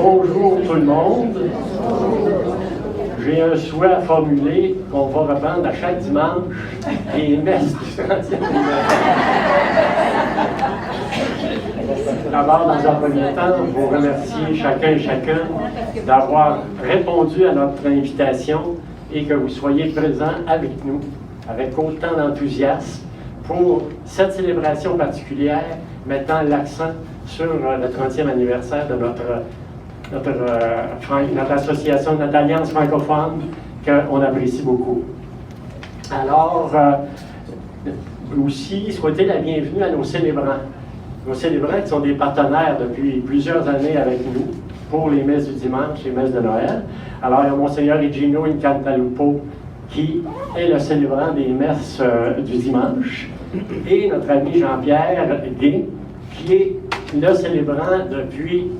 Bonjour tout le monde. J'ai un souhait à formuler qu'on va reprendre à chaque dimanche les messes du 30e anniversaire. D'abord, dans un premier temps, vous remercier chacun et chacune d'avoir répondu à notre invitation et que vous soyez présents avec nous, avec autant d'enthousiasme, pour cette célébration particulière mettant l'accent sur le 30e anniversaire de notre association, notre alliance francophone, qu'on apprécie beaucoup. Alors, aussi, souhaiter la bienvenue à nos célébrants. Nos célébrants qui sont des partenaires depuis plusieurs années avec nous pour les messes du dimanche, les messes de Noël. Alors, il y a Monseigneur Igino Incantalupo qui est le célébrant des messes du dimanche, et notre ami Jean-Pierre Gay, qui est le célébrant depuis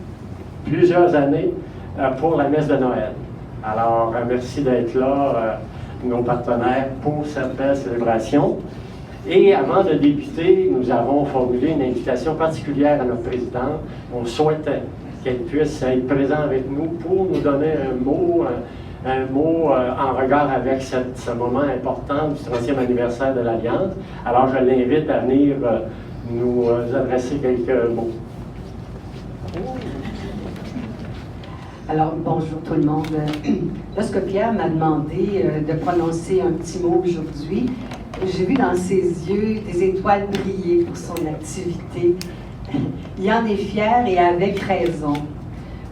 plusieurs années pour la messe de Noël. Alors, merci d'être là, nos partenaires, pour cette belle célébration. Et avant de débuter, nous avons formulé une invitation particulière à notre présidente. On souhaitait qu'elle puisse être présente avec nous pour nous donner un mot en regard avec ce moment important du 30e anniversaire de l'Alliance. Alors, je l'invite à venir nous adresser quelques mots. Alors, bonjour tout le monde. Lorsque Pierre m'a demandé de prononcer un petit mot aujourd'hui, j'ai vu dans ses yeux des étoiles briller pour son activité. Il en est fier et avec raison.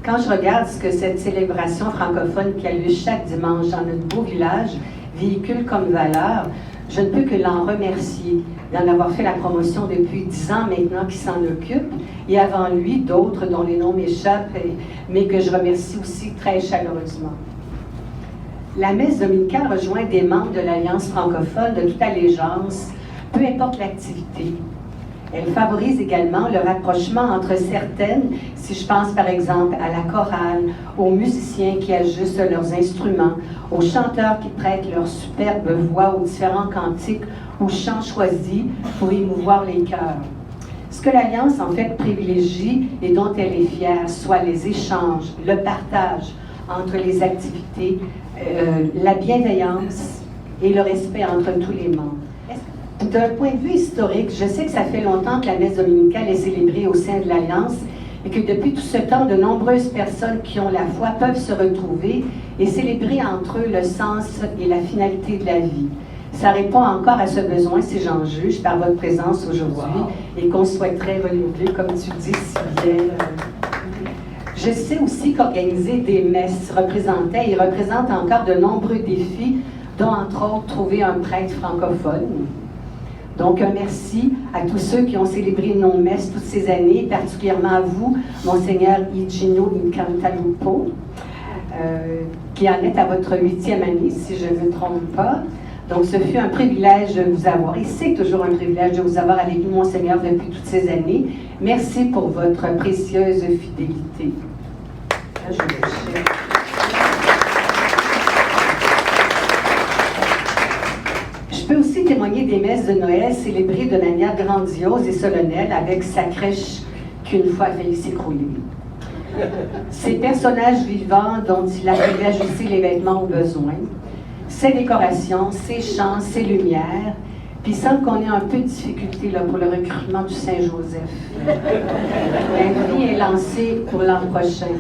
Quand je regarde ce que cette célébration francophone qui a lieu chaque dimanche dans notre beau village véhicule comme valeur, je ne peux que l'en remercier d'en avoir fait la promotion depuis 10 ans maintenant qu'il s'en occupe, et avant lui d'autres dont les noms m'échappent, mais que je remercie aussi très chaleureusement. La messe dominicale rejoint des membres de l'Alliance francophone de toute allégeance, peu importe l'activité. Elle favorise également le rapprochement entre certaines, si je pense par exemple à la chorale, aux musiciens qui ajustent leurs instruments, aux chanteurs qui prêtent leur superbe voix aux différents cantiques ou chants choisis pour émouvoir les cœurs. Ce que l'Alliance en fait privilégie et dont elle est fière, soit les échanges, le partage entre les activités, la bienveillance et le respect entre tous les membres. D'un point de vue historique, je sais que ça fait longtemps que la messe dominicale est célébrée au sein de l'Alliance et que depuis tout ce temps, de nombreuses personnes qui ont la foi peuvent se retrouver et célébrer entre eux le sens et la finalité de la vie. Ça répond encore à ce besoin, si j'en juge, par votre présence aujourd'hui et qu'on souhaiterait renouveler, comme tu dis si bien. Je sais aussi qu'organiser des messes représentait et représente encore de nombreux défis, dont entre autres trouver un prêtre francophone. Donc, un merci à tous ceux qui ont célébré nos messes toutes ces années, particulièrement à vous, Monseigneur Igino Incantalupo, qui en est à votre 8e année, si je ne me trompe pas. Donc, ce fut un privilège de vous avoir, et c'est toujours un privilège de vous avoir avec nous, Monseigneur, depuis toutes ces années. Merci pour votre précieuse fidélité. Là, je vais chercher. Je peux aussi témoigner des messes de Noël célébrées de manière grandiose et solennelle avec sa crèche qui une fois a failli s'écrouler. Ces personnages vivants dont il arrivait à ajuster les vêtements aux besoins, ses décorations, ses chants, ses lumières, puis il semble qu'on ait un peu de difficulté là, pour le recrutement du Saint-Joseph. Un prix est lancé pour l'an prochain.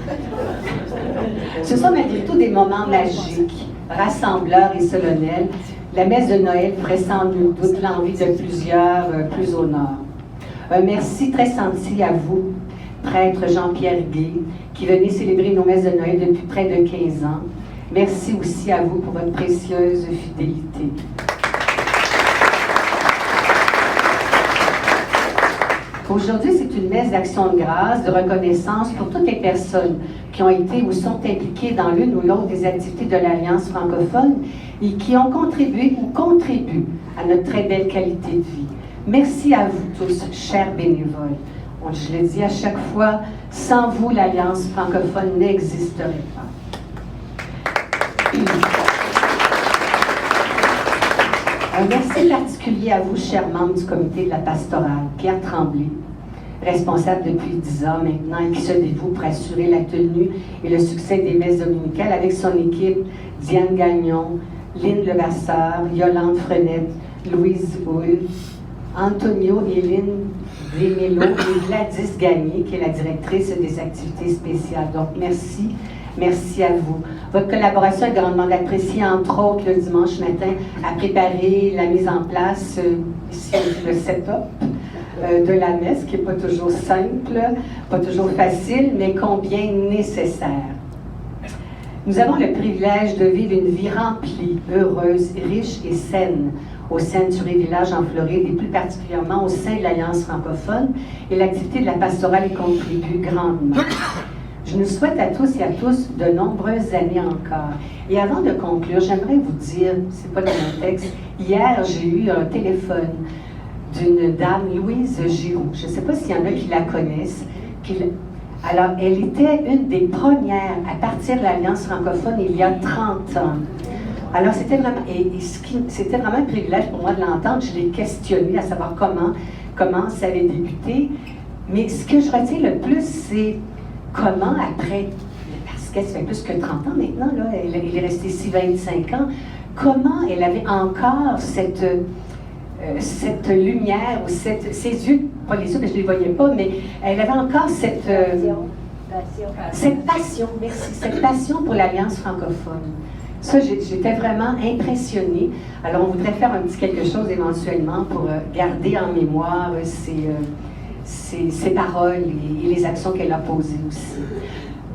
Ce sont malgré tout des moments magiques, rassembleurs et solennels. La messe de Noël ferait sans nul doute l'envie de plusieurs plus au nord. Un merci très senti à vous, prêtre Jean-Pierre Gay, qui venez célébrer nos messes de Noël depuis près de 15 ans. Merci aussi à vous pour votre précieuse fidélité. Aujourd'hui, c'est une messe d'action de grâce, de reconnaissance pour toutes les personnes qui ont été ou sont impliquées dans l'une ou l'autre des activités de l'Alliance francophone et qui ont contribué ou contribuent à notre très belle qualité de vie. Merci à vous tous, chers bénévoles. Je le dis à chaque fois, sans vous, l'Alliance francophone n'existerait pas. Un merci particulier à vous, chers membres du comité de la pastorale, Pierre Tremblay, responsable depuis 10 ans maintenant et qui se dévoue pour assurer la tenue et le succès des messes dominicales avec son équipe, Diane Gagnon, Lynn Levasseur, Yolande Frenette, Louise Hull, Antonio et Lynn Desmélo et Gladys Gagné, qui est la directrice des activités spéciales. Donc, merci. Merci à vous. Votre collaboration est grandement appréciée, entre autres, le dimanche matin, à préparer la mise en place, ici, le setup de la messe, qui n'est pas toujours simple, pas toujours facile, mais combien nécessaire. Nous avons le privilège de vivre une vie remplie, heureuse, riche et saine au Century Village en Floride et plus particulièrement au sein de l'Alliance francophone, et l'activité de la pastorale y contribue grandement. Je nous souhaite à tous et à tous de nombreuses années encore. Et avant de conclure, j'aimerais vous dire, c'est pas dans mon texte, hier j'ai eu un téléphone d'une dame, Louise Giroux. Je ne sais pas s'il y en a qui la connaissent. Alors, elle était une des premières à partir de l'Alliance francophone il y a 30 ans. Alors, c'était vraiment, c'était vraiment un privilège pour moi de l'entendre. Je l'ai questionnée à savoir comment ça avait débuté. Mais ce que je retiens le plus, c'est comment après, parce qu'elle fait plus que 30 ans maintenant, là, elle est restée ici 25 ans, comment elle avait encore cette lumière, ou ses yeux, pas les yeux, mais je ne les voyais pas, mais elle avait encore cette passion, merci, cette passion pour l'Alliance francophone. Ça, j'étais vraiment impressionnée. Alors, on voudrait faire un petit quelque chose éventuellement pour garder en mémoire ses paroles et les actions qu'elle a posées aussi.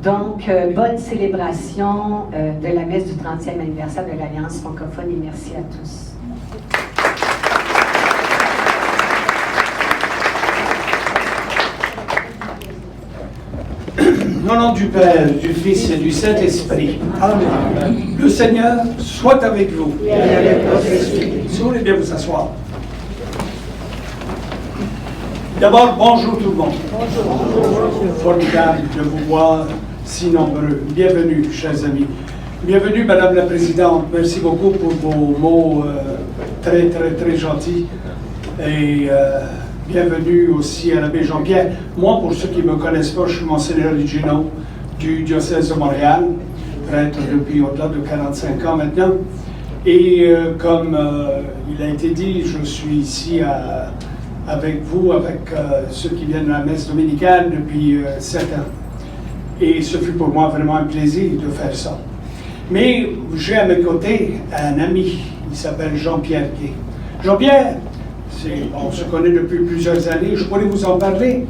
Donc, bonne célébration de la messe du 30e anniversaire de l'Alliance francophone et merci à tous. Au nom du Père, du Fils et du Saint-Esprit. Amen. Le Seigneur soit avec vous. Et avec votre esprit. Si vous voulez bien vous asseoir. D'abord, bonjour tout le monde. Bonjour. Formidable de vous voir si nombreux. Bienvenue, chers amis. Bienvenue, Madame la Présidente. Merci beaucoup pour vos mots très, très, très gentils. Et bienvenue aussi à l'abbé Jean-Pierre. Moi, pour ceux qui ne me connaissent pas, je suis Monseigneur Ligino du diocèse de Montréal, prêtre depuis au-delà de 45 ans maintenant. Et comme il a été dit, je suis ici avec vous, avec ceux qui viennent à la messe dominicale depuis 7 ans. Et ce fut pour moi vraiment un plaisir de faire ça. Mais j'ai à mes côtés un ami, il s'appelle Jean-Pierre Gay. Jean-Pierre, on se connaît depuis plusieurs années, je pourrais vous en parler,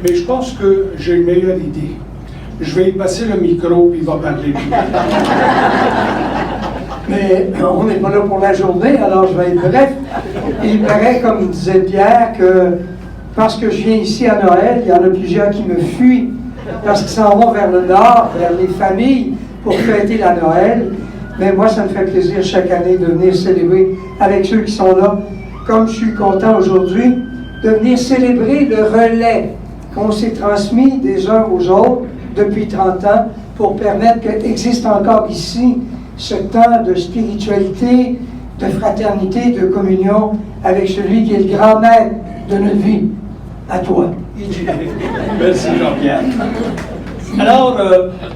mais je pense que j'ai une meilleure idée. Je vais y passer le micro, puis il va parler. Mais on n'est pas là pour la journée, alors je vais être bref. Il paraît, comme disait Pierre, que parce que je viens ici à Noël, il y en a plusieurs qui me fuient, parce qu'ils s'en vont vers le nord, vers les familles, pour fêter la Noël. Mais moi, ça me fait plaisir chaque année de venir célébrer avec ceux qui sont là, comme je suis content aujourd'hui, de venir célébrer le relais qu'on s'est transmis des uns aux autres depuis 30 ans pour permettre qu'il existe encore ici ce temps de spiritualité, de fraternité, de communion avec celui qui est le grand maître de notre vie. À toi. Merci Jean-Pierre. Alors,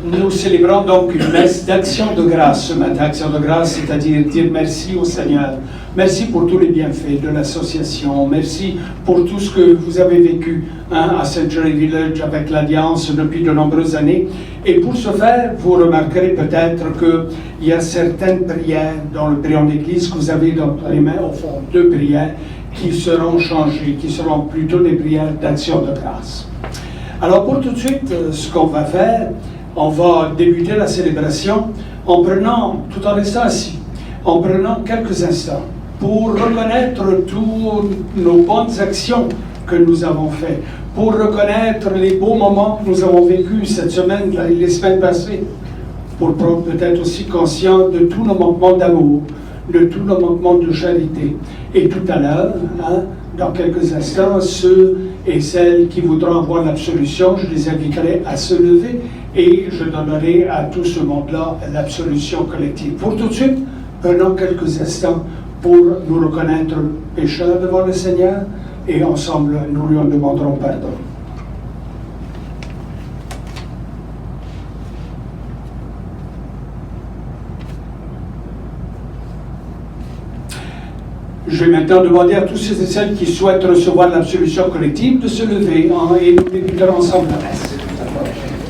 nous célébrons donc une messe d'action de grâce ce matin. Action de grâce, c'est-à-dire dire merci au Seigneur. Merci pour tous les bienfaits de l'association. Merci pour tout ce que vous avez vécu à Century Village avec l'Alliance depuis de nombreuses années. Et pour ce faire, vous remarquerez peut-être qu'il y a certaines prières dans le prion d'église que vous avez dans les mains, au fond, 2 prières qui seront changées, qui seront plutôt des prières d'action de grâce. Alors pour tout de suite, ce qu'on va faire, on va débuter la célébration en prenant, tout en restant assis, en prenant quelques instants pour reconnaître toutes nos bonnes actions que nous avons faites, pour reconnaître les beaux moments que nous avons vécus cette semaine et les semaines passées, pour prendre peut-être aussi conscience de tous nos manquements d'amour, de tous nos manquements de charité. Et tout à l'heure, dans quelques instants, ceux et celles qui voudront avoir l'absolution, je les inviterai à se lever et je donnerai à tout ce monde-là l'absolution collective. Pour tout de suite, prenons quelques instants pour nous reconnaître pécheurs devant le Seigneur et ensemble, nous lui en demanderons pardon. Je vais maintenant demander à tous ceux et celles qui souhaitent recevoir l'absolution collective de se lever et nous débuterons ensemble la messe.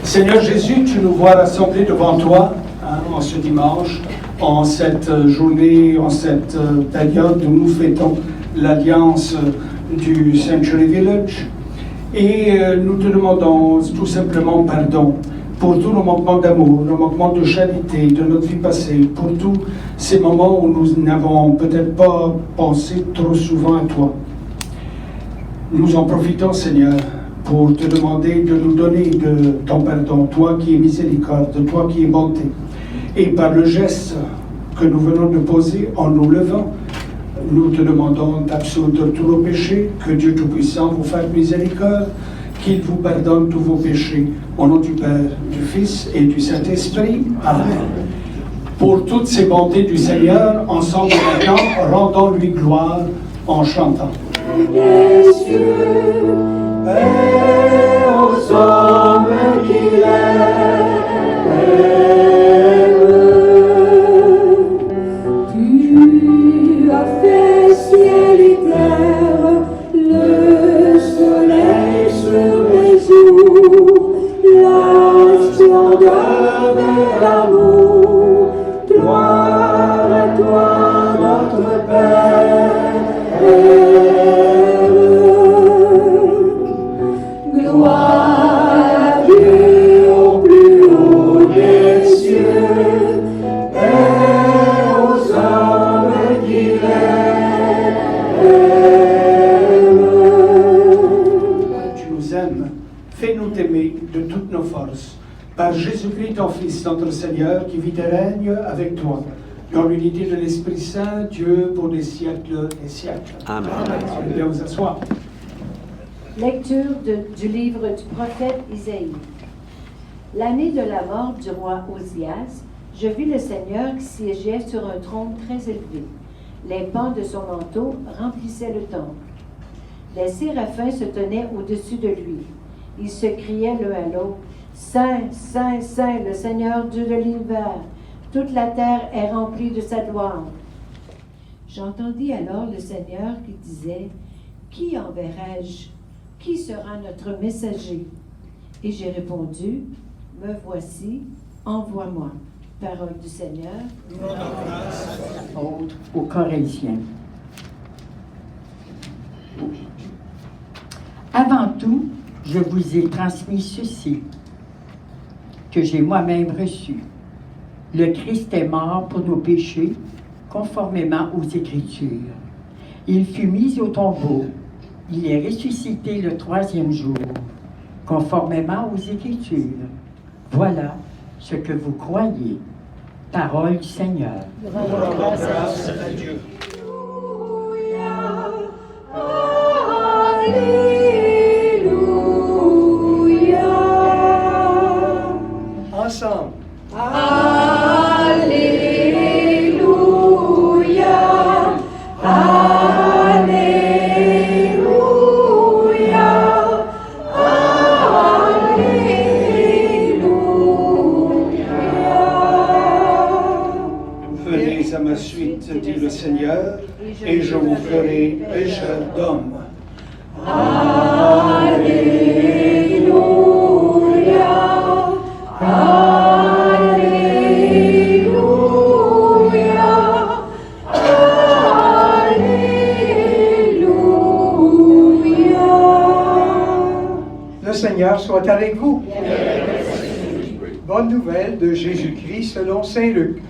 Seigneur Jésus, tu nous vois rassemblés devant toi en ce dimanche, en cette journée, en cette période où nous fêtons l'alliance du Sanctuary Village. Et nous te demandons tout simplement pardon pour tous nos manquements d'amour, nos manquements de charité, de notre vie passée, pour tous ces moments où nous n'avons peut-être pas pensé trop souvent à toi. Nous en profitons, Seigneur, pour te demander de nous donner de ton pardon, toi qui es miséricorde, toi qui es bonté. Et par le geste que nous venons de poser en nous levant, nous te demandons d'absoudre tous nos péchés, que Dieu Tout-Puissant vous fasse miséricorde, qu'il vous pardonne tous vos péchés. Au nom du Père, du Fils et du Saint-Esprit. Amen. Pour toutes ces bontés du Seigneur, ensemble maintenant, rendons-lui gloire en chantant. Des cieux, et aux hommes qu'il aime. Tu as fait ciel et terre, le soleil sur les eaux, la splendeur de l'amour. Gloire à toi, notre Père. Gloire à Dieu au plus haut des cieux et aux hommes qu'il aime. Tu nous aimes, fais-nous t'aimer de toutes nos forces. Par Jésus-Christ, ton Fils, notre Seigneur, qui vit et règne avec toi, dans l'unité de l'Esprit Saint, Dieu, pour des siècles et siècles. Amen. Soyez bien vous asseoir. Lecture du livre du prophète Isaïe. L'année de la mort du roi Osias, je vis le Seigneur qui siégeait sur un trône très élevé. Les pans de son manteau remplissaient le temple. Les séraphins se tenaient au-dessus de lui. Ils se criaient l'un à l'autre, « Saint, Saint, Saint, le Seigneur Dieu de l'univers, toute la terre est remplie de sa gloire. » J'entendis alors le Seigneur qui disait, « Qui enverrai-je? Qui sera notre messager? » Et j'ai répondu, « Me voici, envoie-moi. » Parole du Seigneur. Autre aux Corinthiens. Avant tout, je vous ai transmis ceci, que j'ai moi-même reçu. Le Christ est mort pour nos péchés, conformément aux Écritures. Il fut mis au tombeau. Il est ressuscité le 3e jour, conformément aux Écritures. Voilà ce que vous croyez. Parole du Seigneur. Grâce à Dieu. Ensemble. Alléluia, Alléluia, Alléluia. Venez à ma suite, dit le Seigneur, et je vous ferai pécheur d'hommes. Alléluia, Alléluia, Alléluia. Le Seigneur soit avec vous. Bonne nouvelle de Jésus-Christ selon Saint Luc.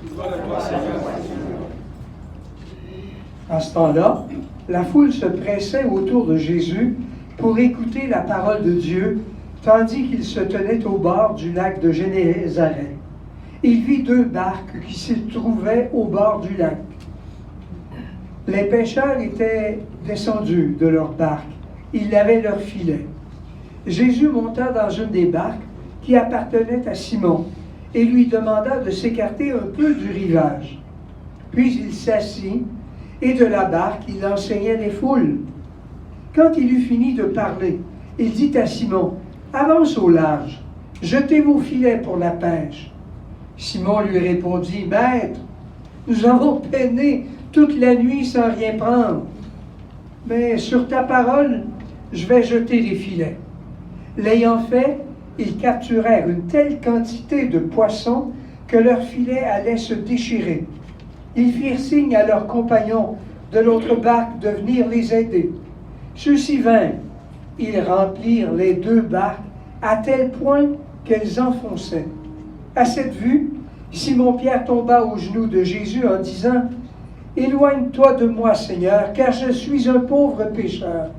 À ce temps-là, la foule se pressait autour de Jésus pour écouter la parole de Dieu, tandis qu'il se tenait au bord du lac de Génézareth. Il vit 2 barques qui se trouvaient au bord du lac. Les pêcheurs étaient descendus de leurs barques. Ils lavaient leurs filets. Jésus monta dans une des barques qui appartenait à Simon et lui demanda de s'écarter un peu du rivage. Puis il s'assit et de la barque il enseignait les foules. Quand il eut fini de parler, il dit à Simon, « Avance au large, jetez vos filets pour la pêche. » Simon lui répondit, « Maître, nous avons peiné toute la nuit sans rien prendre. Mais sur ta parole, je vais jeter les filets. » L'ayant fait, ils capturèrent une telle quantité de poissons que leurs filets allaient se déchirer. Ils firent signe à leurs compagnons de l'autre barque de venir les aider. Ceux-ci vinrent. Ils remplirent les 2 barques à tel point qu'elles enfonçaient. À cette vue, Simon-Pierre tomba aux genoux de Jésus en disant, « Éloigne-toi de moi, Seigneur, car je suis un pauvre pécheur. »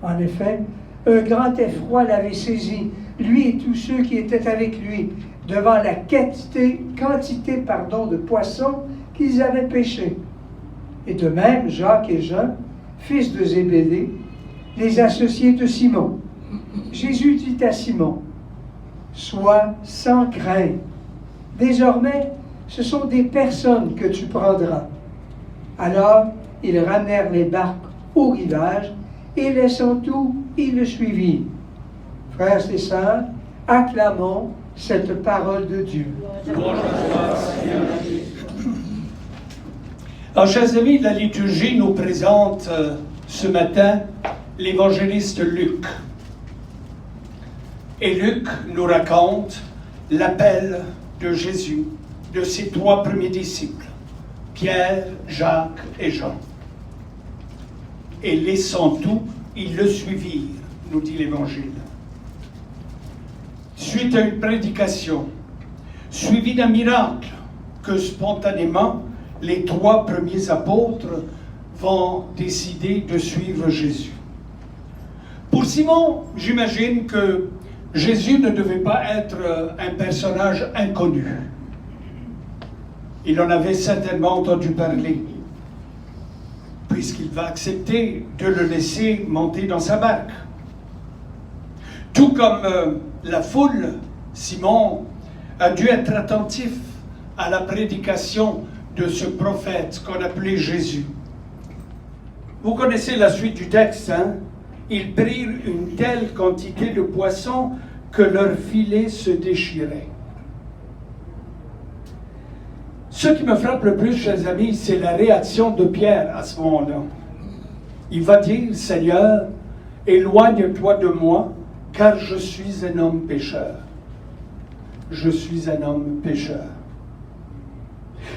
En effet, un grand effroi l'avait saisi, lui et tous ceux qui étaient avec lui, devant la quantité de poissons qu'ils avaient pêchés. Et de même, Jacques et Jean, fils de Zébédée, les associés de Simon. Jésus dit à Simon, « Sois sans crainte. Désormais, ce sont des personnes que tu prendras. » Alors, ils ramenèrent les barques au rivage, et laissant tout, ils le suivirent. Frères et sœurs, acclamons cette parole de Dieu. Alors, chers amis, la liturgie nous présente ce matin l'évangéliste Luc. Et Luc nous raconte l'appel de Jésus, de ses 3 premiers disciples, Pierre, Jacques et Jean. Et laissant tout, ils le suivirent, nous dit l'Évangile. Suite à une prédication, suivie d'un miracle, que spontanément, les 3 premiers apôtres vont décider de suivre Jésus. Pour Simon, j'imagine que Jésus ne devait pas être un personnage inconnu. Il en avait certainement entendu parler, puisqu'il va accepter de le laisser monter dans sa barque. Tout comme la foule, Simon a dû être attentif à la prédication de ce prophète qu'on appelait Jésus. Vous connaissez la suite du texte, hein? Ils prirent une telle quantité de poissons que leurs filets se déchiraient. Ce qui me frappe le plus, chers amis, c'est la réaction de Pierre à ce moment-là. Il va dire, « Seigneur, éloigne-toi de moi, car je suis un homme pécheur. » Je suis un homme pécheur.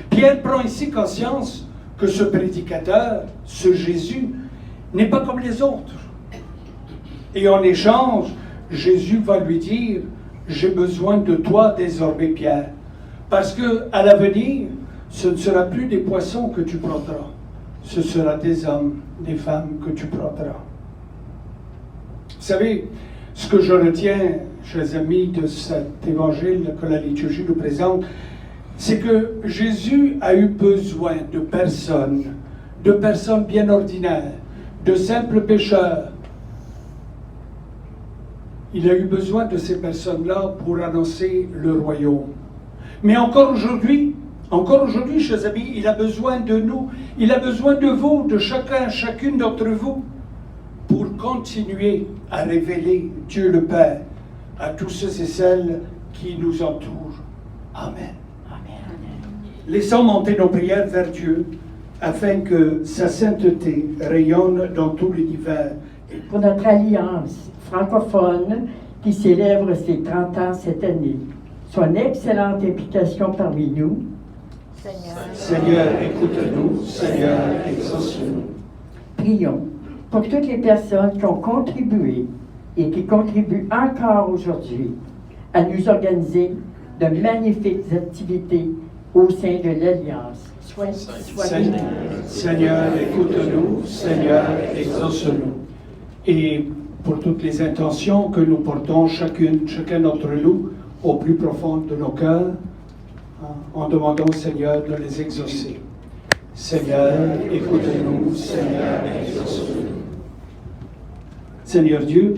Pierre prend ici conscience que ce prédicateur, ce Jésus, n'est pas comme les autres. Et en échange, Jésus va lui dire, « J'ai besoin de toi désormais, Pierre. Parce qu'à l'avenir, ce ne sera plus des poissons que tu prendras. Ce sera des hommes, des femmes que tu prendras. » Vous savez, ce que je retiens, chers amis, de cet évangile que la liturgie nous présente, c'est que Jésus a eu besoin de personnes bien ordinaires, de simples pécheurs. Il a eu besoin de ces personnes-là pour annoncer le royaume. Mais encore aujourd'hui, chers amis, il a besoin de nous, il a besoin de vous, de chacune d'entre vous, pour continuer à révéler Dieu le Père à tous ceux et celles qui nous entourent. Amen. Laissons monter nos prières vers Dieu, afin que sa sainteté rayonne dans tout l'univers. Pour notre alliance francophone qui célèbre ses 30 ans cette année, son excellente implication parmi nous. Seigneur, écoute-nous. Seigneur, exauce-nous. Prions pour toutes les personnes qui ont contribué et qui contribuent encore aujourd'hui à nous organiser de magnifiques activités au sein de l'Alliance. Seigneur, écoute-nous. Seigneur, exauce-nous. Et pour toutes les intentions que nous portons, chacun d'entre nous, au plus profond de nos cœurs, en demandant au Seigneur de les exaucer. Seigneur, écoute-nous. Seigneur, exauce-nous. Seigneur Dieu,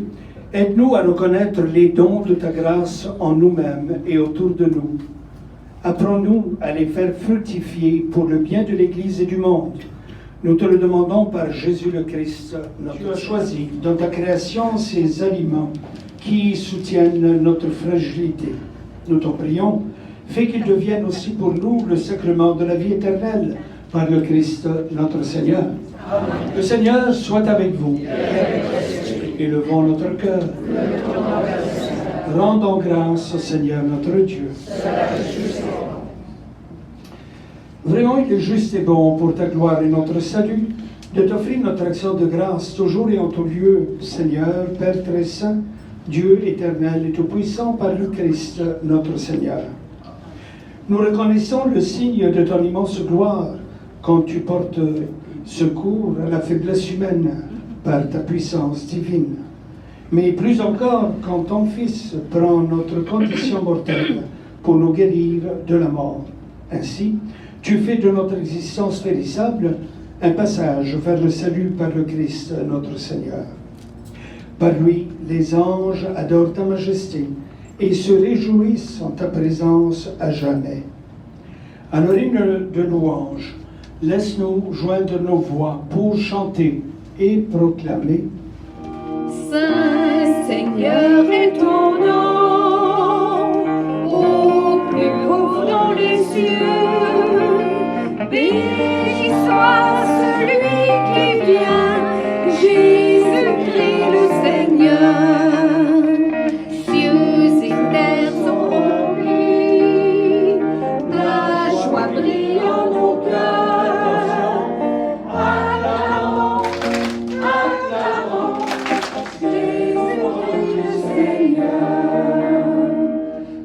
aide-nous à reconnaître les dons de ta grâce en nous-mêmes et autour de nous. Apprends-nous à les faire fructifier pour le bien de l'Église et du monde. Nous te le demandons par Jésus le Christ. Tu as choisi dans ta création ces aliments qui soutiennent notre fragilité. Nous t'en prions, fais qu'ils deviennent aussi pour nous le sacrement de la vie éternelle par le Christ notre Seigneur. Amen. Le Seigneur soit avec vous. Élevons notre cœur. Rendons grâce au Seigneur notre Dieu. Vraiment, il est juste et bon pour ta gloire et notre salut de t'offrir notre action de grâce toujours et en tout lieu, Seigneur, Père très saint, Dieu éternel et tout-puissant par le Christ notre Seigneur. Nous reconnaissons le signe de ton immense gloire quand tu portes secours à la faiblesse humaine par ta puissance divine. Mais plus encore quand ton Fils prend notre condition mortelle pour nous guérir de la mort. Ainsi, tu fais de notre existence périssable un passage vers le salut par le Christ notre Seigneur. Par lui, les anges adorent ta majesté et se réjouissent en ta présence à jamais. À l'hymne de louange, laisse-nous joindre nos voix pour chanter et proclamer. Saint Seigneur est ton nom, au plus haut dans les cieux. Béni soit celui qui vient, Jésus-Christ le Seigneur. Cieux et terre sont remplis, la joie brille en nos cœurs. Acclamons, acclamons, Jésus-Christ le Seigneur.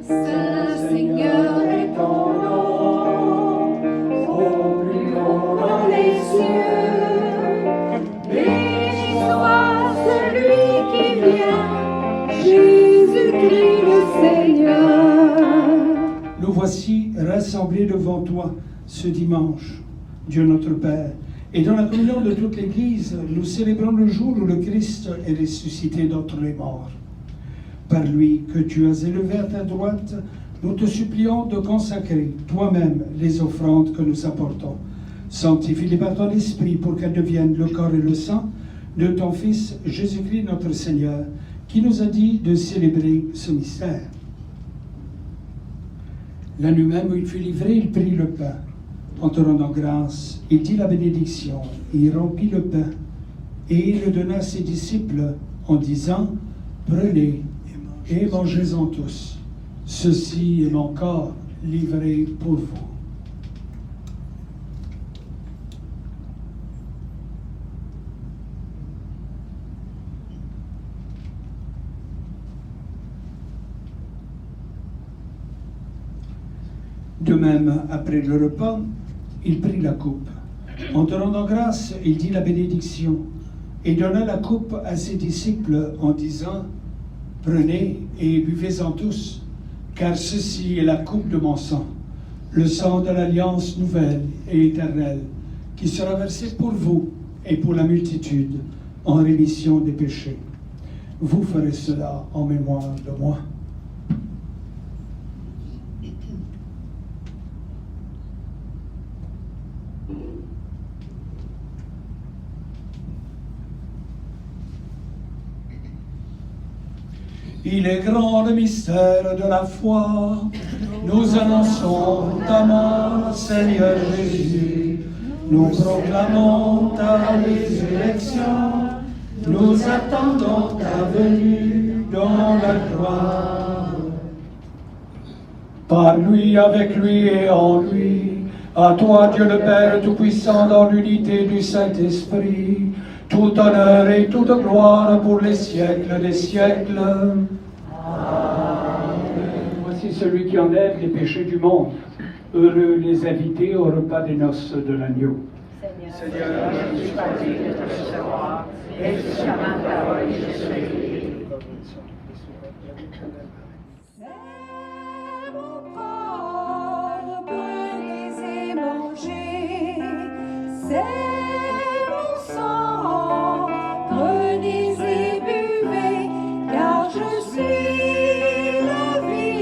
Saint Seigneur est ton nom, au plus haut dans les cieux. Béni soit celui qui vient, Jésus-Christ le Seigneur. Nous voici rassemblés devant toi ce dimanche, Dieu notre Père. Et dans la communion de toute l'Église, nous célébrons le jour où le Christ est ressuscité d'entre les morts. Par lui que tu as élevé à ta droite, nous te supplions de consacrer toi-même les offrandes que nous apportons. Sanctifie-les par ton esprit pour qu'elles deviennent le corps et le sang de ton Fils Jésus-Christ notre Seigneur, qui nous a dit de célébrer ce mystère. La nuit même où il fut livré, il prit le pain. En te rendant grâce, il dit la bénédiction, il rompit le pain et il le donna à ses disciples en disant « Prenez et mangez-en tous. Ceci est mon corps livré pour vous. » De même, après le repas, il prit la coupe. En te rendant grâce, il dit la bénédiction et donna la coupe à ses disciples en disant « Prenez et buvez-en tous, car ceci est la coupe de mon sang, le sang de l'alliance nouvelle et éternelle, qui sera versé pour vous et pour la multitude en rémission des péchés. Vous ferez cela en mémoire de moi. » Il est grand le mystère de la foi. Nous annonçons ta mort, Seigneur Jésus. Nous proclamons ta résurrection. Nous attendons ta venue dans la gloire. Par lui, avec lui et en lui, à toi, Dieu le Père Tout-Puissant, dans l'unité du Saint-Esprit, tout honneur et toute gloire pour les siècles des siècles. Amen. Voici celui qui enlève les péchés du monde. Heureux les invités au repas des noces de l'agneau. Seigneur, je suis pas digne de te recevoir, et jusqu'à ma parole, je serai guéri. C'est mon corps, prenez et mangez. C'est mon sang, prenez et buvez, car je suis la vie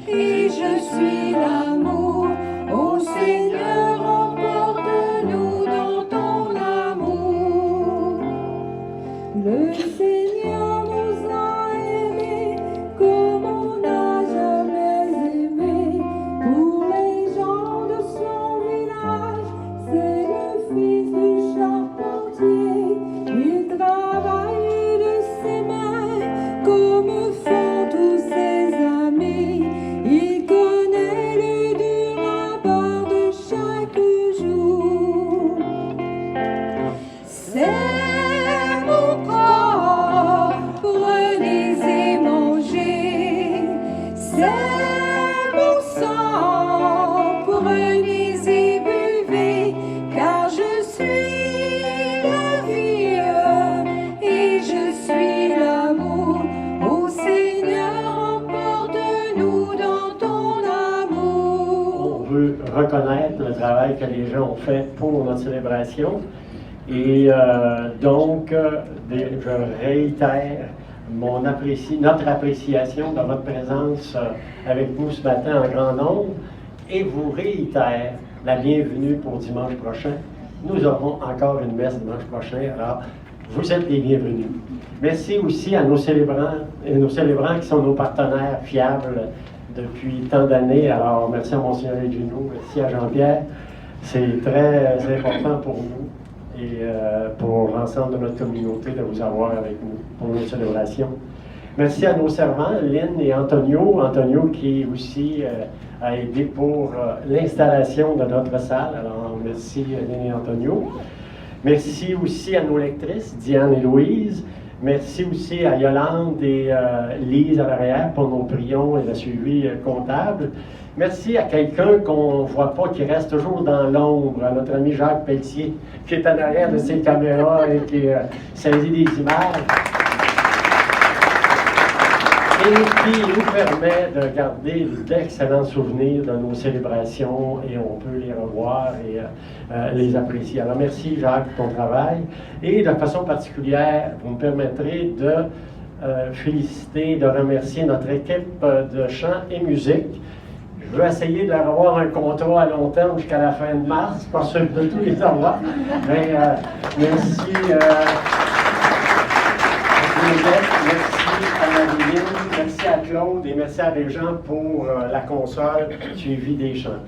et je suis l'amour. Ô Seigneur, emporte-nous dans travail que les gens ont fait pour notre célébration. Et donc, je réitère notre appréciation de votre présence avec nous ce matin en grand nombre et vous réitère la bienvenue pour dimanche prochain. Nous aurons encore une messe dimanche prochain, alors vous êtes les bienvenus. Merci aussi à nos célébrants et nos célébrants qui sont nos partenaires fiables depuis tant d'années. Alors, merci à Monseigneur Gino, merci à Jean-Pierre. C'est très important pour nous et pour l'ensemble de notre communauté de vous avoir avec nous pour nos célébrations. Merci à nos servants, Lynn et Antonio. Antonio qui aussi a aidé pour l'installation de notre salle. Alors, merci Lynn et Antonio. Merci aussi à nos lectrices, Diane et Louise. Merci aussi à Yolande et Lise à l'arrière pour nos prions et le suivi comptable. Merci à quelqu'un qu'on ne voit pas, qui reste toujours dans l'ombre, à notre ami Jacques Pelletier, qui est en arrière de ses caméras et qui saisit des images. Et qui nous permet de garder d'excellents souvenirs de nos célébrations et on peut les revoir et les apprécier. Alors merci Jacques pour ton travail. Et de façon particulière, vous me permettrez de féliciter, de remercier notre équipe de chant et musique. Je veux essayer d'avoir un contrat à long terme jusqu'à la fin de mars, pas sûr de tous les avoir. Mais merci. Merci à Marie-Lynn, merci à Claude et merci à les gens pour la console suivie des chants.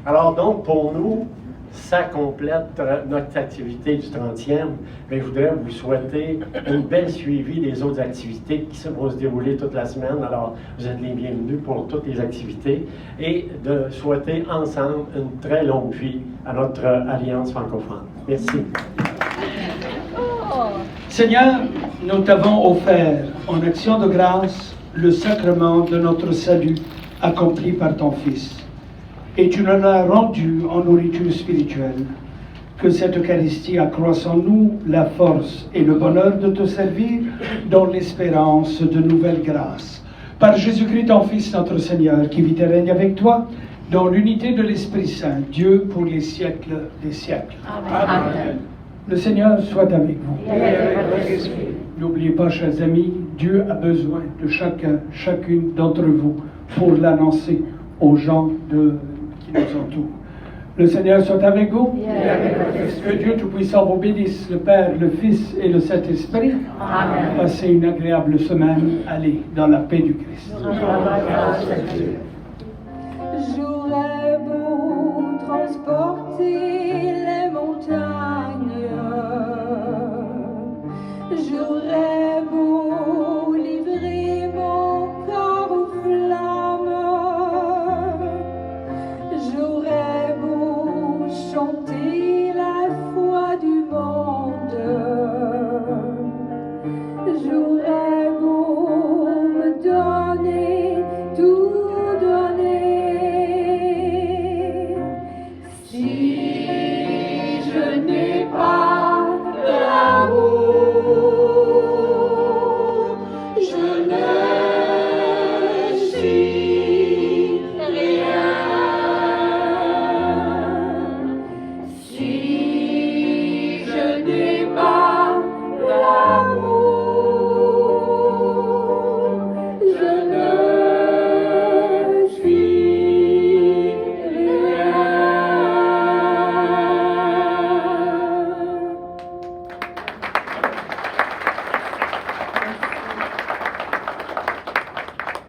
Alors donc, pour nous, ça complète notre activité du 30e, mais je voudrais vous souhaiter une belle suivi des autres activités qui vont se dérouler toute la semaine. Alors, vous êtes les bienvenus pour toutes les activités et de souhaiter ensemble une très longue vie à notre Alliance francophone. Merci. Seigneur, nous t'avons offert en action de grâce le sacrement de notre salut accompli par ton Fils. Et tu nous l'as rendu en nourriture spirituelle. Que cette Eucharistie accroisse en nous la force et le bonheur de te servir dans l'espérance de nouvelles grâces. Par Jésus-Christ, ton Fils, notre Seigneur, qui vit et règne avec toi, dans l'unité de l'Esprit Saint, Dieu pour les siècles des siècles. Amen. Amen. Le Seigneur soit avec vous. N'oubliez pas, chers amis, Dieu a besoin de chacune d'entre vous pour l'annoncer aux gens qui nous entourent. Le Seigneur soit avec vous. Que Dieu Tout-Puissant vous bénisse, le Père, le Fils et le Saint-Esprit. Amen. Passez une agréable semaine. Allez dans la paix du Christ. J'aurais beau transporter les montagnes.